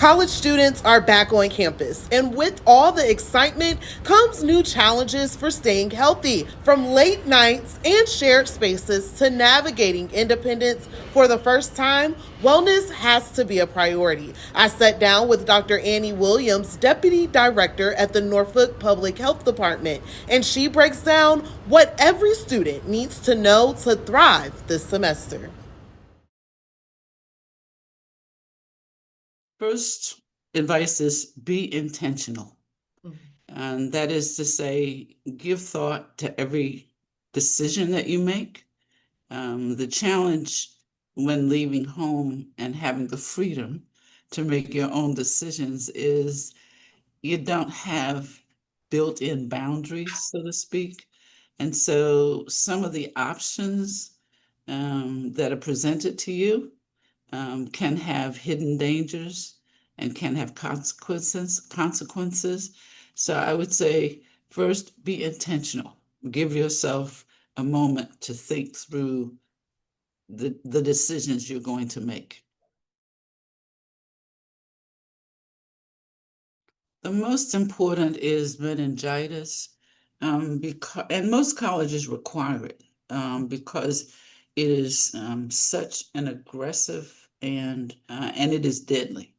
College students are back on campus, and with all the excitement comes new challenges for staying healthy, from late nights and shared spaces to navigating independence for the first time. Wellness has to be a priority. I sat down with Dr. Annie Williams, Deputy Director at the Norfolk Public Health Department, and she breaks down what every student needs to know to thrive this semester. First advice is be intentional. And that is to say, give thought to every decision that you make. The challenge when leaving home and having the freedom to make your own decisions is you don't have built-in boundaries, so to speak. And so some of the options that are presented to you can have hidden dangers and can have consequences. So I would say first be intentional. Give yourself a moment to think through the decisions you're going to make. The most important is meningitis, because, and most colleges require it because it is such an aggressive and it is deadly.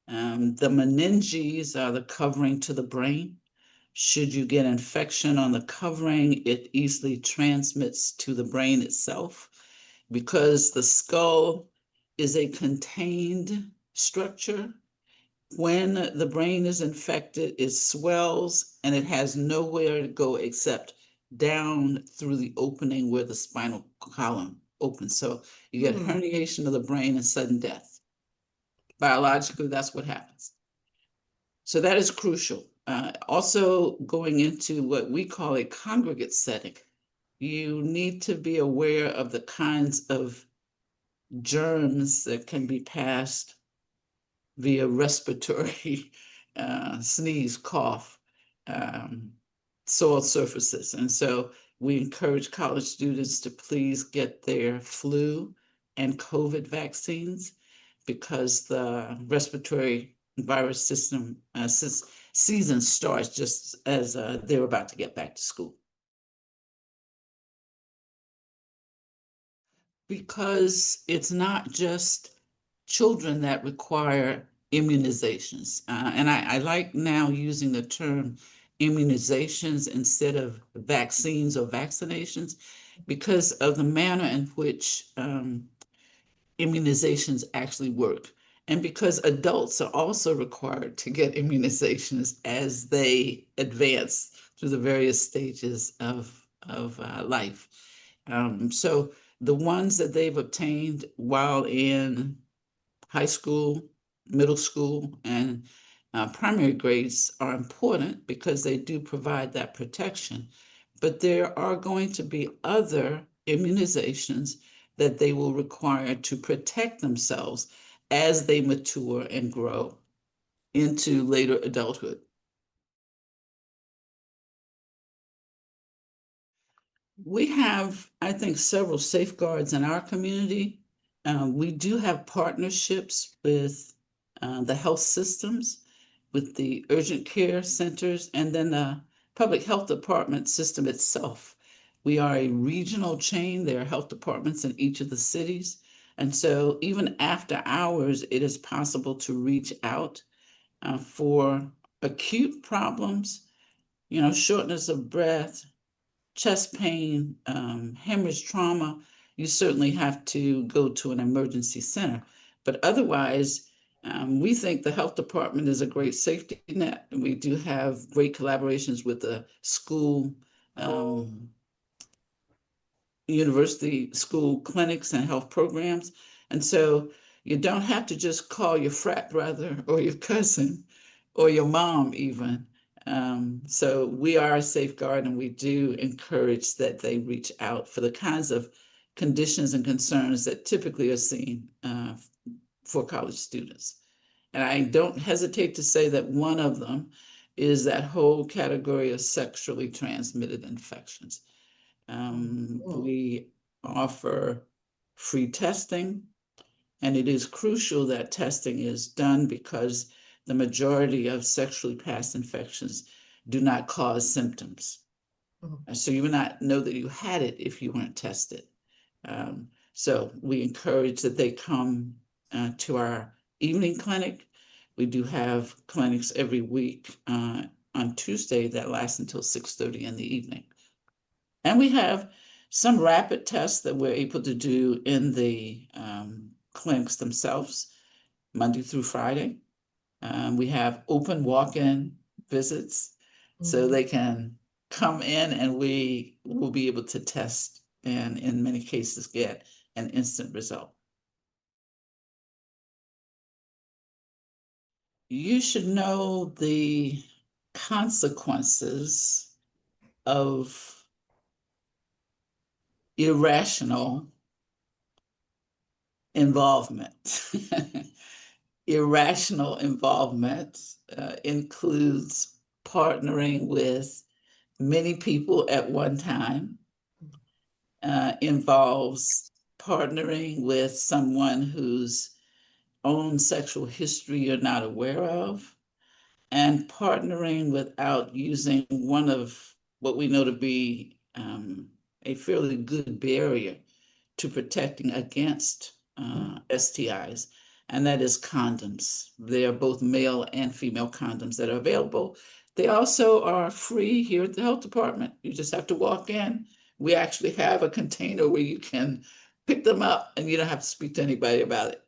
The meninges are the covering to the brain. Should you get infection on the covering, it easily transmits to the brain itself because the skull is a contained structure. When the brain is infected, it swells and it has nowhere to go except down through the opening where the spinal column opens. So you get herniation of the brain and sudden death. Biologically, that's what happens. So that is crucial. Also, going into what we call a congregate setting, you need to be aware of the kinds of germs that can be passed via respiratory sneeze, cough, soil surfaces. And so we encourage college students to please get their flu and COVID vaccines because the respiratory virus system season starts just as they're about to get back to school. Because it's not just children that require immunizations. And I like now using the term immunizations instead of vaccines or vaccinations because of the manner in which immunizations actually work. And because adults are also required to get immunizations as they advance through the various stages of life. So the ones that they've obtained while in high school, middle school, and primary grades are important because they do provide that protection. But there are going to be other immunizations that they will require to protect themselves as they mature and grow into later adulthood. We have, I think, several safeguards in our community. We do have partnerships with the health systems, with the urgent care centers, and then the public health department system itself. We are a regional chain. There are health departments in each of the cities. And so even after hours, it is possible to reach out for acute problems, shortness of breath, chest pain, hemorrhage trauma, you certainly have to go to an emergency center. But otherwise, we think the health department is a great safety net. We do have great collaborations with the school, university school clinics and health programs. And so you don't have to just call your frat brother or your cousin or your mom even. So we are a safeguard and we do encourage that they reach out for the kinds of conditions and concerns that typically are seen for college students. And I don't hesitate to say that one of them is that whole category of sexually transmitted infections. We offer free testing. And it is crucial that testing is done because the majority of sexually passed infections do not cause symptoms. So you would not know that you had it if you weren't tested. So we encourage that they come to our evening clinic. We do have clinics every week on Tuesday that last until 6:30 in the evening. And we have some rapid tests that we're able to do in the clinics themselves, Monday through Friday. We have open walk-in visits, so they can come in and we will be able to test and in many cases get an instant result. You should know the consequences of irrational involvement. Irrational involvement includes partnering with many people at one time, involves partnering with someone whose own sexual history you're not aware of, and partnering without using one of what we know to be a fairly good barrier to protecting against STIs, and that is condoms. They are both male and female condoms that are available. They also are free here at the health department. You just have to walk in. We actually have a container where you can pick them up and you don't have to speak to anybody about it.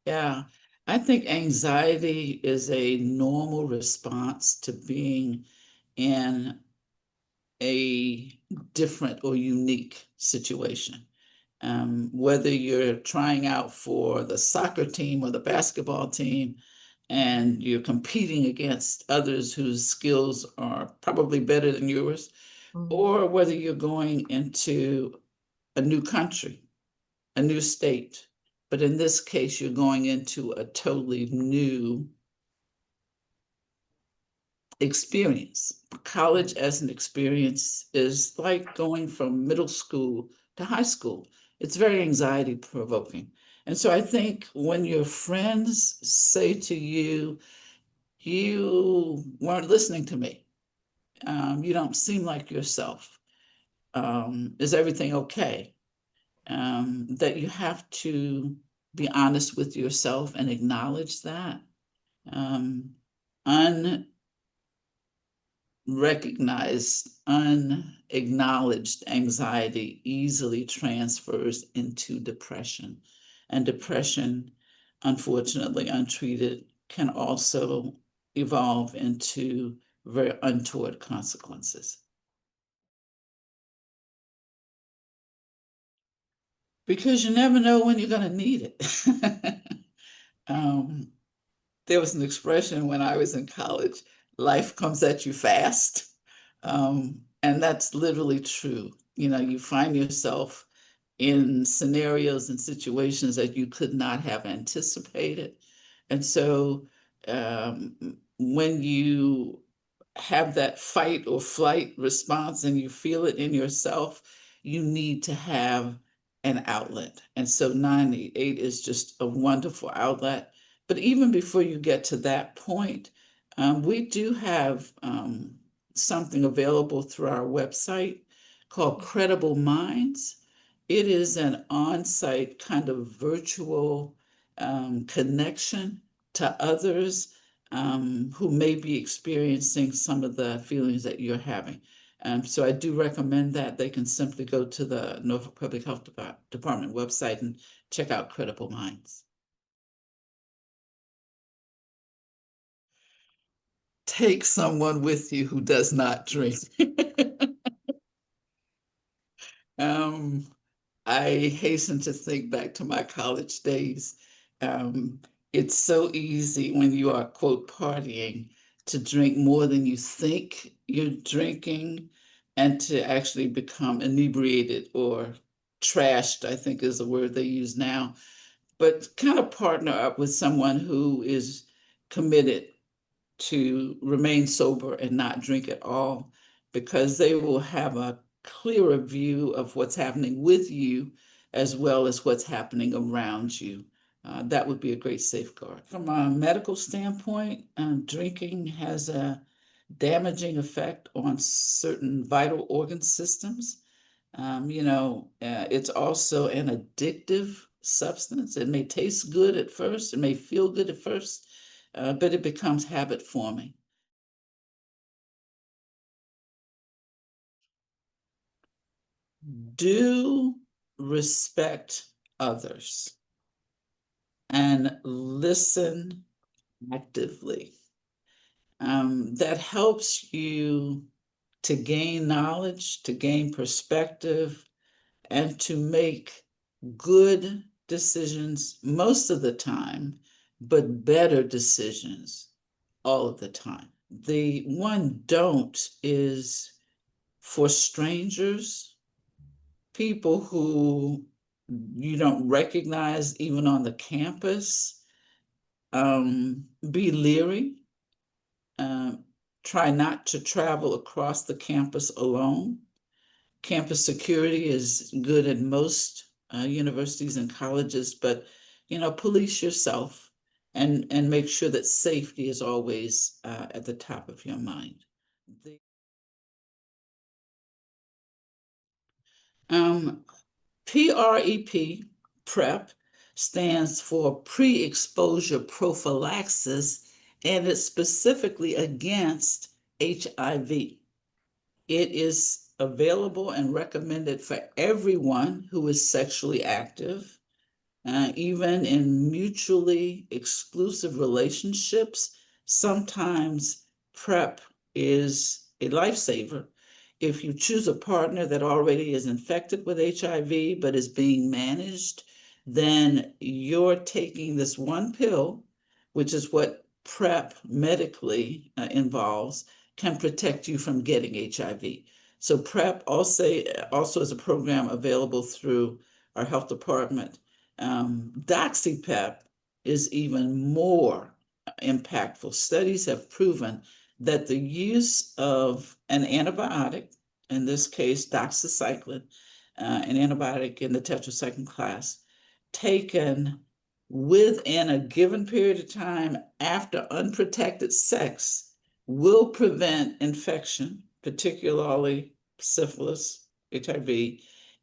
Yeah, I think anxiety is a normal response to being in a different or unique situation. Whether you're trying out for the soccer team or the basketball team, and you're competing against others whose skills are probably better than yours, or whether you're going into a new country, a new state. But in this case, you're going into a totally new experience. College as an experience is like going from middle school to high school. It's very anxiety provoking. And so I think when your friends say to you, you weren't listening to me, you don't seem like yourself, is everything okay? That you have to be honest with yourself and acknowledge that. Unrecognized, unacknowledged anxiety easily transfers into depression. And depression, unfortunately, untreated, can also evolve into very untoward consequences. Because you never know when you're going to need it. There was an expression when I was in college, life comes at you fast. And that's literally true. You know, you find yourself in scenarios and situations that you could not have anticipated. And so when you have that fight or flight response and you feel it in yourself, you need to have an outlet. And so 988 is just a wonderful outlet. But even before you get to that point, we do have something available through our website called Credible Minds. It is an on-site kind of virtual connection to others who may be experiencing some of the feelings that you're having. So I do recommend that they can simply go to the Norfolk Public Health Department website and check out Credible Minds. Take someone with you who does not drink. um, I hasten to think back to my college days. It's so easy when you are, quote, partying to drink more than you think you're drinking and to actually become inebriated or trashed, I think is the word they use now. But kind of partner up with someone who is committed to remain sober and not drink at all, because they will have a clearer view of what's happening with you as well as what's happening around you. That would be a great safeguard. From a medical standpoint, drinking has a damaging effect on certain vital organ systems. It's also an addictive substance. It may taste good at first, it may feel good at first, but it becomes habit forming. Do respect others and listen actively. That helps you to gain knowledge, to gain perspective, and to make good decisions most of the time, but better decisions all of the time. The one don't is for strangers, people who you don't recognize even on the campus. Be leery. Um, Try not to travel across the campus alone. Campus security is good at most universities and colleges, but police yourself and make sure that safety is always at the top of your mind. The, PREP, PrEP, stands for pre-exposure prophylaxis, and it's specifically against HIV. It is available and recommended for everyone who is sexually active, even in mutually exclusive relationships. Sometimes PrEP is a lifesaver. If you choose a partner that already is infected with HIV but is being managed, then you're taking this one pill, which is what PrEP medically involves, can protect you from getting HIV. So PrEP also is a program available through our health department. Doxypep is even more impactful. Studies have proven that the use of an antibiotic, in this case doxycycline, an antibiotic in the tetracycline class, taken within a given period of time after unprotected sex, will prevent infection, particularly syphilis, HIV,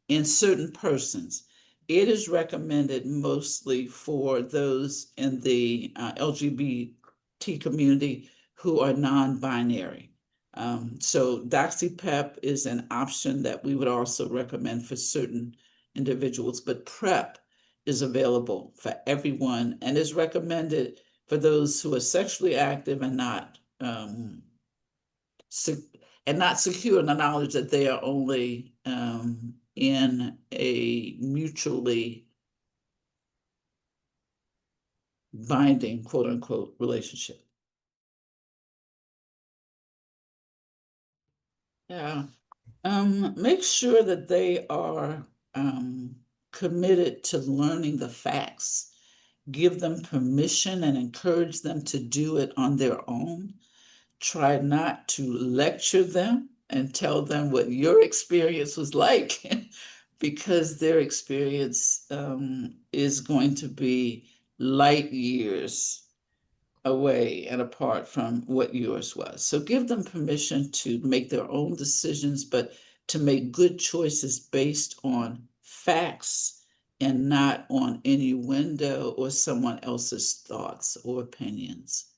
in certain persons. It is recommended mostly for those in the LGBT community who are non-binary. So doxypep is an option that we would also recommend for certain individuals, but PrEP is available for everyone and is recommended for those who are sexually active and not secure in the knowledge that they are only in a mutually binding, quote unquote, relationship. Yeah. Make sure that they are committed to learning the facts. Give them permission and encourage them to do it on their own. Try not to lecture them and tell them what your experience was like, because their experience is going to be light years away and apart from what yours was. So give them permission to make their own decisions, but to make good choices based on facts and not on innuendo or someone else's thoughts or opinions.